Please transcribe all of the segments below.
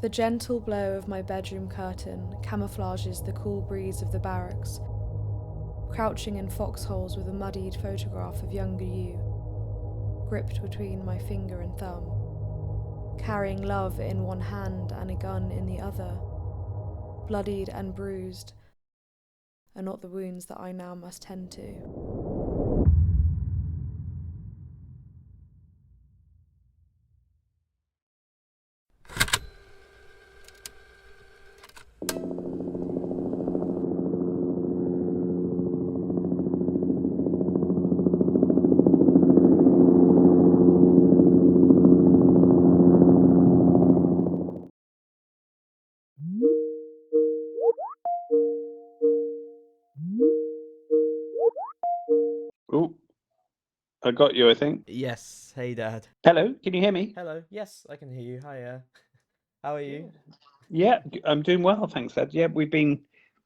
The gentle blow of my bedroom curtain camouflages the cool breeze of the barracks, crouching in foxholes with a muddied photograph of younger you, gripped between my finger and thumb, carrying love in one hand and a gun in the other, bloodied and bruised, are not the wounds that I now must tend to. Oh, I got you, I think. Yes. Hey, Dad. Hello, can you hear me? Hello. Yes, I can hear you. Hiya. How are you? Yeah, I'm doing well, thanks, Ed. Yeah, we've been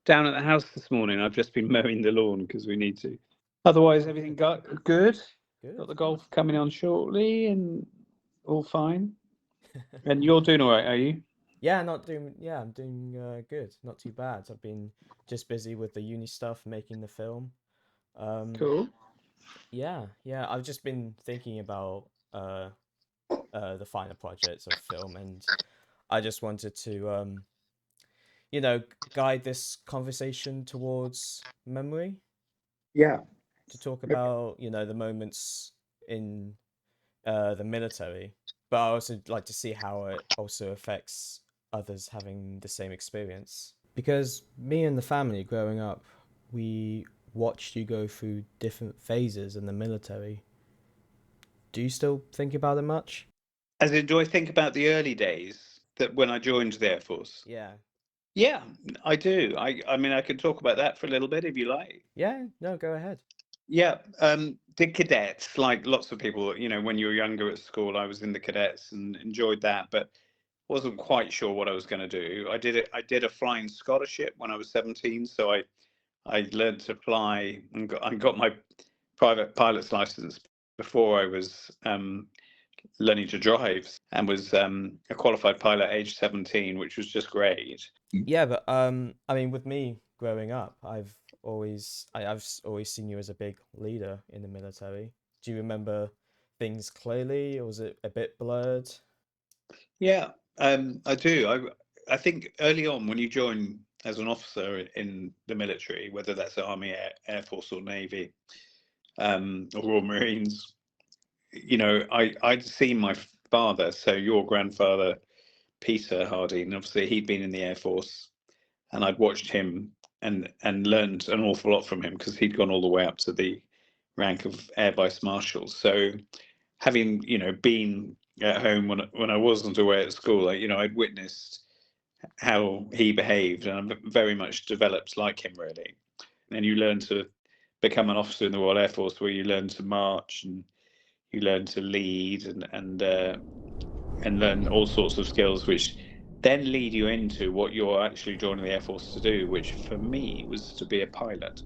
down at the house this morning. I've just been mowing the lawn because we need to. Otherwise, everything got good. Good. Got the golf coming on shortly and all fine. And you're doing all right, are you? Yeah, I'm doing good. Not too bad. I've been just busy with the uni stuff, making the film. Um, Cool. yeah. I've just been thinking about the final projects of film, and I just wanted to guide this conversation towards memory, Yeah. to talk Okay. about, the moments in the military, but I also like to see how it also affects others having the same experience. Because me and the family growing up, we watched you go through different phases in the military. Do you still think about it much? As in, do I think about the early days that when I joined the Air Force? Yeah. Yeah, I do. I mean, I could talk about that for a little bit if you like. Yeah, no, go ahead. Yeah, the cadets, like lots of people, when you were younger at school, I was in the cadets and enjoyed that, but wasn't quite sure what I was going to do. I did a flying scholarship when I was 17, so I learned to fly and I got my private pilot's license before I was learning to drive, and was a qualified pilot age 17, which was just great. Yeah, but I mean, with me growing up, I've always seen you as a big leader in the military. Do you remember things clearly, or was it a bit blurred? Yeah, I do. I think early on when you join as an officer in the military, whether that's Army, Air Force, or Navy, or Royal Marines, I'd seen my father, so your grandfather, Peter Harding. Obviously, he'd been in the Air Force, and I'd watched him and learned an awful lot from him because he'd gone all the way up to the rank of Air Vice Marshal. So having been at home when I wasn't away at school, I'd witnessed how he behaved, and I'm very much developed like him, really. And you learn to become an officer in the Royal Air Force, where you learn to march and you learn to lead and learn all sorts of skills, which then lead you into what you're actually joining the Air Force to do, which for me was to be a pilot.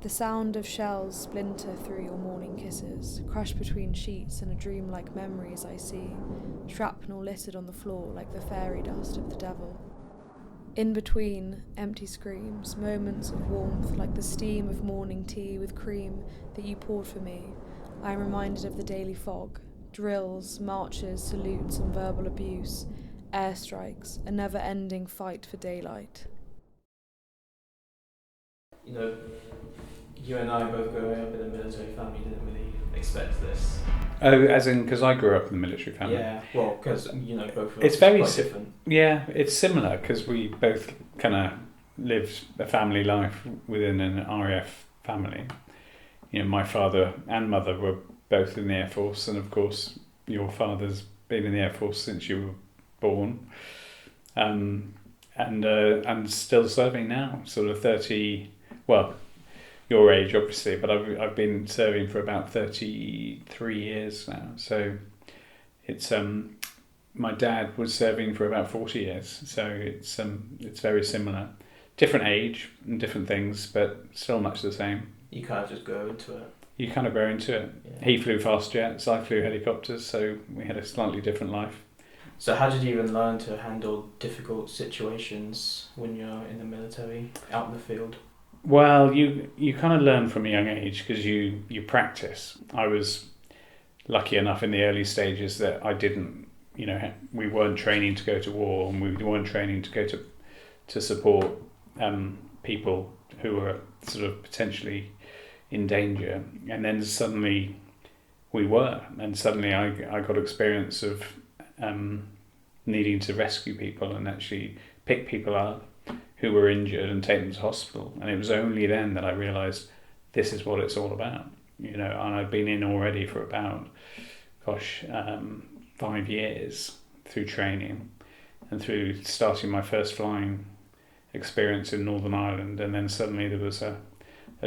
The sound of shells splinter through your morning kisses, crush between sheets and a dream-like memories I see, shrapnel littered on the floor like the fairy dust of the devil. In between, empty screams, moments of warmth like the steam of morning tea with cream that you poured for me. I am reminded of the daily fog, drills, marches, salutes and verbal abuse, airstrikes, a never-ending fight for daylight. You know, you and I both growing up in a military family didn't really expect this. Oh, as in, because I grew up in the military family. Yeah, well, because both of It's us very are quite different. Yeah, it's similar because we both kind of lived a family life within an RAF family. My father and mother were both in the Air Force, and of course, your father's been in the Air Force since you were born, and still serving now, sort of 30. Well, your age, obviously, but I've been serving for about 33 years now. So it's my dad was serving for about 40 years. So it's very similar, different age and different things, but still much the same. You kind of just go into it. you kind of grow into it. Yeah. He flew fast jets, I flew helicopters, so we had a slightly different life. So how did you even learn to handle difficult situations when you're in the military, out in the field? Well, you kind of learn from a young age because you practice. I was lucky enough in the early stages that I didn't, we weren't training to go to war, and we weren't training to go to support people who were sort of potentially in danger. And then suddenly we were, and suddenly I got experience of needing to rescue people and actually pick people up who were injured and take them to hospital. And it was only then that I realised this is what it's all about. And I'd been in already for about 5 years through training and through starting my first flying experience in Northern Ireland. And then suddenly there was a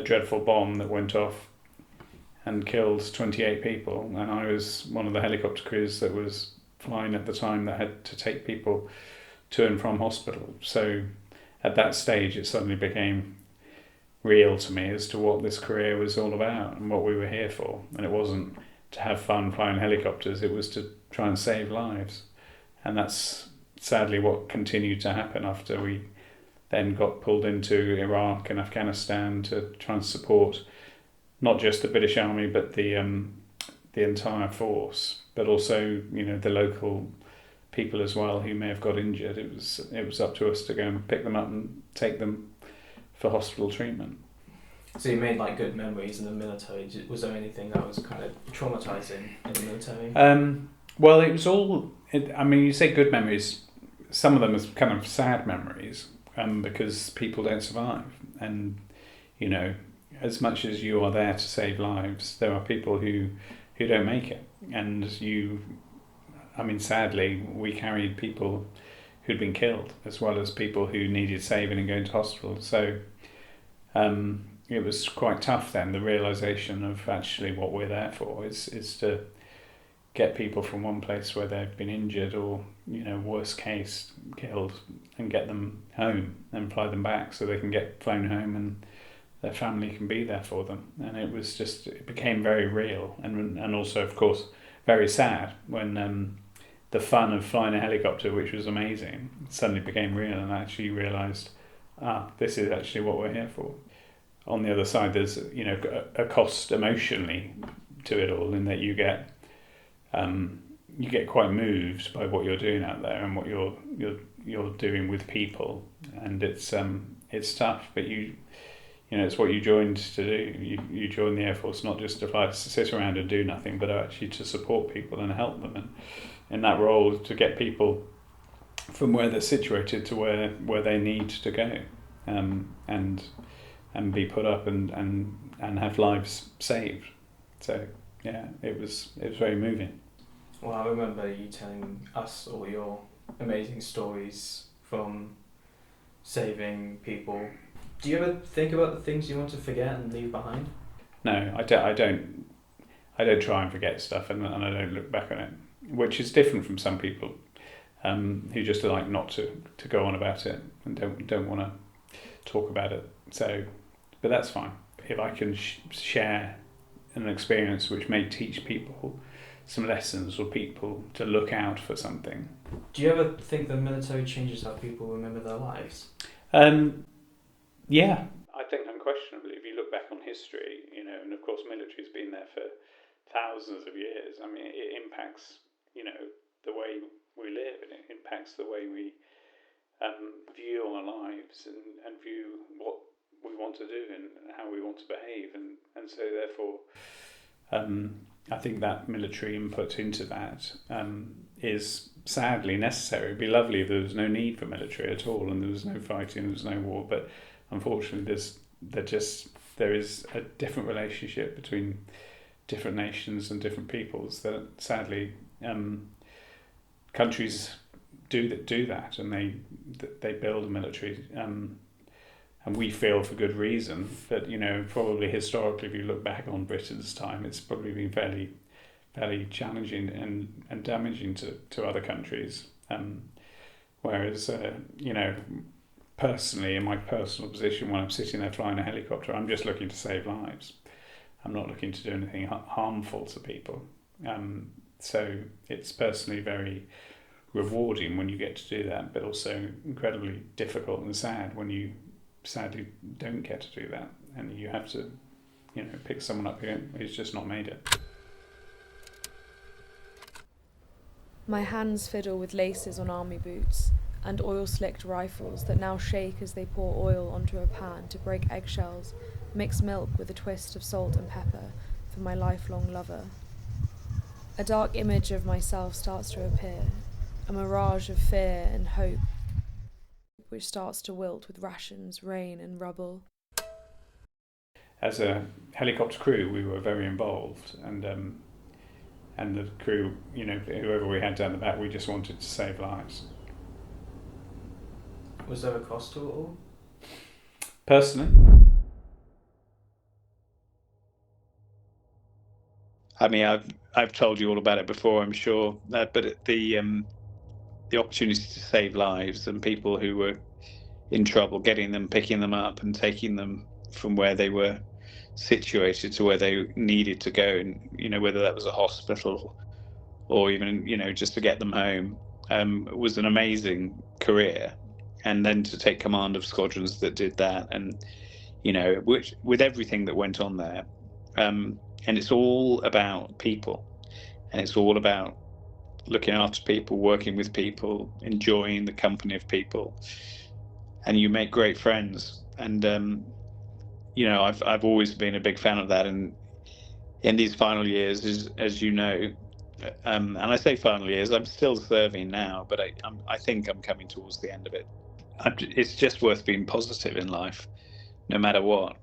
dreadful bomb that went off and killed 28 people, and I was one of the helicopter crews that was flying at the time that had to take people to and from hospital. So at that stage it suddenly became real to me as to what this career was all about and what we were here for. And it wasn't to have fun flying helicopters, it was to try and save lives. And that's sadly what continued to happen after we then got pulled into Iraq and Afghanistan to try and support not just the British Army but the entire force, but also the local people as well who may have got injured. It was up to us to go and pick them up and take them for hospital treatment. So you made good memories in the military. Was there anything that was kind of traumatizing in the military? Well, it was all. You say good memories. Some of them are kind of sad memories, because people don't survive, and as much as you are there to save lives, there are people who don't make it, and sadly, we carried people who'd been killed as well as people who needed saving and going to hospital. So it was quite tough then, the realisation of actually what we're there for is to get people from one place where they've been injured or, worst case, killed, and get them home and fly them back so they can get flown home and their family can be there for them. And it became very real and also, of course, very sad when the fun of flying a helicopter, which was amazing, suddenly became real, and I actually realised, this is actually what we're here for. On the other side, there's a cost emotionally to it all, in that you get quite moved by what you're doing out there and what you're doing with people, and it's tough, but it's what you joined to do. You joined the Air Force not just to sit around and do nothing, but actually to support people and help them, and in that role to get people from where they're situated to where they need to go, and be put up and have lives saved. So yeah, it was very moving. Well, I remember you telling us all your amazing stories from saving people. Do you ever think about the things you want to forget and leave behind? No, I don't try and forget stuff, and I don't look back on it, which is different from some people who just like not to go on about it and don't want to talk about it. So, but that's fine. If I can share an experience which may teach people some lessons or people to look out for something. Do you ever think the military changes how people remember their lives? Yeah, I think unquestionably, if you look back on history, and of course military's been there for thousands of years. It impacts, the way we live, and it impacts the way we view our lives and view what we want to do and how we want to behave, and so therefore I think that military input into that is sadly necessary. It'd be lovely if there was no need for military at all and there was no fighting, there was no war, but unfortunately there is a different relationship between different nations and different peoples that sadly countries do that, and they build a military, and we feel for good reason. But probably historically, if you look back on Britain's time, it's probably been fairly challenging and damaging to other countries. Whereas personally, in my personal position, when I'm sitting there flying a helicopter, I'm just looking to save lives. I'm not looking to do anything harmful to people. So it's personally very rewarding when you get to do that, but also incredibly difficult and sad when you sadly don't get to do that, and you have to, pick someone up who's just not made it. My hands fiddle with laces on army boots and oil-slicked rifles that now shake as they pour oil onto a pan to break eggshells, mix milk with a twist of salt and pepper for my lifelong lover. A dark image of myself starts to appear, a mirage of fear and hope, which starts to wilt with rations, rain and rubble. As a helicopter crew, we were very involved, and the crew, whoever we had down the back, we just wanted to save lives. Was there a cost to it all? Personally, I mean, I've told you all about it before, I'm sure, but the opportunity to save lives and people who were in trouble, getting them, picking them up and taking them from where they were situated to where they needed to go, and whether that was a hospital or even just to get them home, was an amazing career. And then to take command of squadrons that did that, and which with everything that went on there, and it's all about people, and it's all about looking after people, working with people, enjoying the company of people, and you make great friends. And I've always been a big fan of that. And in these final years, as you know, and I say final years, I'm still serving now, but I think I'm coming towards the end of it. It's just worth being positive in life, no matter what.